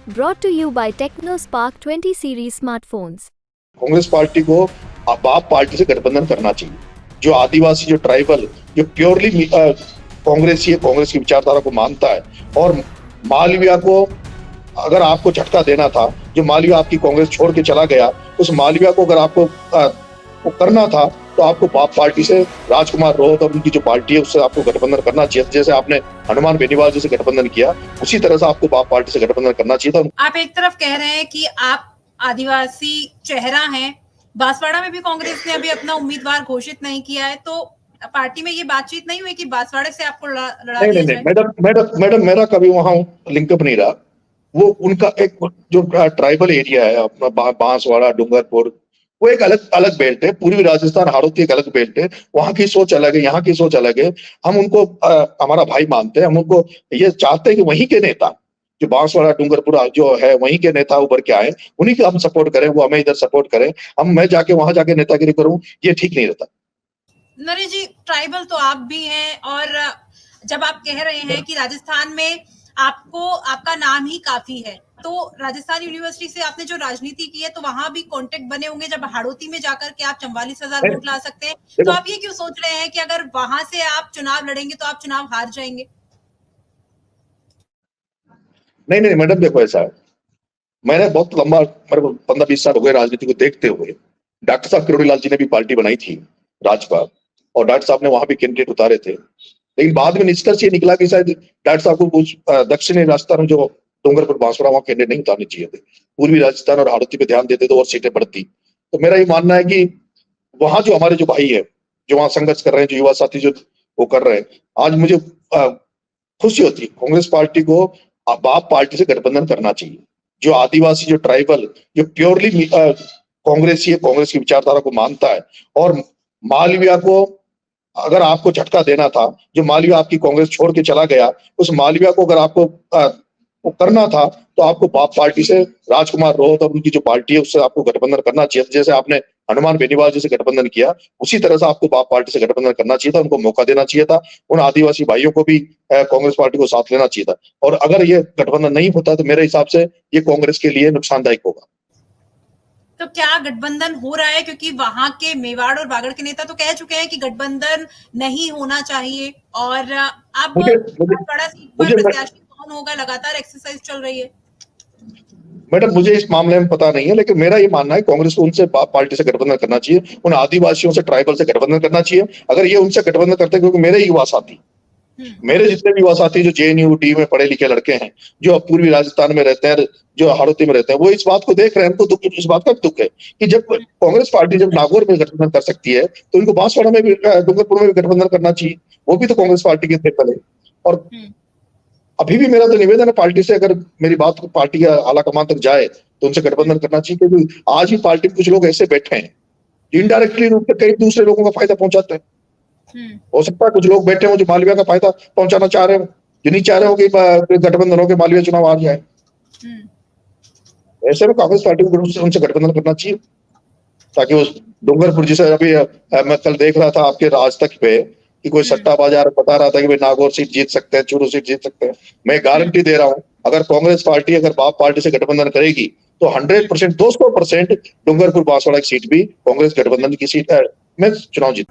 Brought to you by TechnoSpark 20 series smartphones. Congress party को अब आप पार्टी से गठबंधन करना चाहिए। जो आदिवासी, जो ट्राइबल, जो प्योरली कांग्रेसी है, कांग्रेस की विचारधारा को मानता है, और मालविया को अगर आपको झटका देना था, जो मालविया आपकी कांग्रेस छोड़ के चला गया, उस मालविया को अगर आपको वो करना था तो आपको बाप पार्टी से राजकुमार रोहत और उनकी जो पार्टी है उससे आपको गठबंधन करना चाहिए। जैसे आपने हनुमान बेनीवाल जी से गठबंधन किया, उसी तरह से आपको बाप पार्टी से गठबंधन करना चाहिए था। आप एक तरफ कह रहे हैं कि आप आदिवासी चेहरा हैं, बांसवाड़ा में भी कांग्रेस ने अभी अपना उम्मीदवार घोषित नहीं किया है, तो पार्टी में ये बातचीत नहीं हुई कि बांसवाड़े से आपको लड़ा दिया जाए? मैडम मेरा कभी वहां लिंकअप नहीं रहा। वो उनका एक जो ट्राइबल एरिया है अपना बांसवाड़ा, डूंगरपुर, वो एक अलग अलग बेल्ट है। पूर्वी राजस्थान, हाड़ौती एक अलग बेल्ट है। वहां की सोच अलग है, यहाँ की सोच अलग है। हम उनको हमारा भाई मानते हैं। हम उनको ये चाहते हैं कि वहीं के नेता, जो बांसवाड़ा, डूंगरपुर जो है, वहीं के नेता उभर के आए, उन्हीं को हम सपोर्ट करें, वो हमें इधर सपोर्ट करें। मैं जाके वहां जाके नेतागिरी करूं, ये ठीक नहीं रहता। नरेश जी, ट्राइबल तो आप भी हैं, और जब आप कह रहे हैं कि राजस्थान में आपको आपका नाम ही काफी है, तो राजस्थान यूनिवर्सिटी से आपने जो राजनीति की है, तो वहां भी कांटेक्ट बने होंगे। जब हाड़ौती में जाकर के आप 44,000 वोट ला सकते हैं, तो आप ये क्यों सोच रहे हैं कि अगर वहां से आप चुनाव लड़ेंगे तो आप चुनाव हार जाएंगे? नहीं मैडम, देखो ऐसा है, मैंने बहुत लंबा, मेरे को 15-20 साल हो गए राजनीति को देखते हुए। डॉक्टर साहब किरोड़ी लाल जी ने भी पार्टी बनाई थी राजपाल, और डॉक्टर साहब ने वहां भी कैंडिडेट उतारे थे, लेकिन बाद में निष्कर्ष ये निकला कि शायद डॉक्टर साहब को कुछ दक्षिणी राजस्थान में, जो डूंगरपुर बांसवाड़ा, वहां कैंडिडेट नहीं उतारने चाहिए थे। पूर्वी राजस्थान और हाड़ौती पे ध्यान देते तो और सीटें बढ़ती। तो मेरा ये मानना है कि वहां जो हमारे जो भाई है, जो वहां संघर्ष कर रहे हैं, जो युवा साथी जो वो कर रहे हैं, आज मुझे खुशी होती है। कांग्रेस पार्टी को अब आप पार्टी से गठबंधन करना चाहिए। जो आदिवासी, जो ट्राइबल, जो प्योरली कांग्रेसी है, कांग्रेस की विचारधारा को मानता है, और मालविया को अगर आपको झटका देना था, जो मालविया आपकी कांग्रेस छोड़ के चला गया, उस मालविया को अगर आपको वो करना था तो आपको बाप पार्टी से राजकुमार रोहत और उनकी जो पार्टी है उससे आपको गठबंधन करना चाहिए। जैसे आपने हनुमान बेनीवाल जी से गठबंधन किया, उसी तरह से आपको बाप पार्टी से गठबंधन करना चाहिए था। उनको मौका देना चाहिए था। उन आदिवासी भाइयों को भी कांग्रेस पार्टी को साथ लेना चाहिए था। और अगर ये गठबंधन नहीं होता तो मेरे हिसाब से ये कांग्रेस के लिए नुकसानदायक होगा। तो क्या गठबंधन हो रहा है? क्योंकि वहां के मेवाड़ और बागड़ के नेता तो कह चुके हैं कि गठबंधन नहीं होना चाहिए, और अब बांसवाड़ा सीट पर प्रत्याशी कौन होगा, लगातार एक्सरसाइज चल रही है। मैडम, मुझे इस मामले में पता नहीं है, लेकिन मेरा ये मानना है कांग्रेस को उनसे पार्टी से गठबंधन करना चाहिए। उन आदिवासियों से, ट्राइबल से गठबंधन करना चाहिए। अगर ये उनसे गठबंधन करते, क्योंकि मेरे युवा साथी, मेरे जितने भी युवा साथी जो JNU डी में पढ़े लिखे लड़के हैं, जो पूर्वी राजस्थान में रहते हैं, जो हाड़ौती में रहते हैं, वो इस बात को देख रहे हैं। उनको दुख, इस बात का दुख है कि जब कांग्रेस पार्टी जब नागौर में गठबंधन कर सकती है, तो उनको बांसवाड़ा में भी, डूंगरपुर में भी गठबंधन करना चाहिए। वो भी तो कांग्रेस पार्टी के थे पहले। और अभी भी मेरा तो निवेदन है पार्टी से, अगर मेरी बात पार्टी के आला कमान तक जाए तो उनसे गठबंधन करना चाहिए। क्योंकि आज भी पार्टी में कुछ लोग ऐसे बैठे हैं इनडायरेक्टली रूप से कई दूसरे लोगों का फायदा पहुंचाते हैं। हो सकता है कुछ लोग बैठे हो जो मालविया का फायदा पहुंचाना चाह रहे हो, जो नहीं चाह रहे हो कि गठबंधन हो के मालविया चुनाव हार जाए। ऐसे में कांग्रेस पार्टी को उनसे गठबंधन करना चाहिए, ताकि उस डूंगरपुर, जिसे अभी मैं कल देख रहा था आपके राज तक पे कि कोई सट्टा बाजार बता रहा था कि भाई नागौर सीट जीत सकते हैं, चूरू सीट जीत सकते हैं। मैं गारंटी दे रहा हूं, अगर कांग्रेस पार्टी, अगर बाप पार्टी से गठबंधन करेगी तो 100%, 200% डूंगरपुर बांसवाड़ा की सीट भी कांग्रेस गठबंधन की सीट में चुनाव जीत।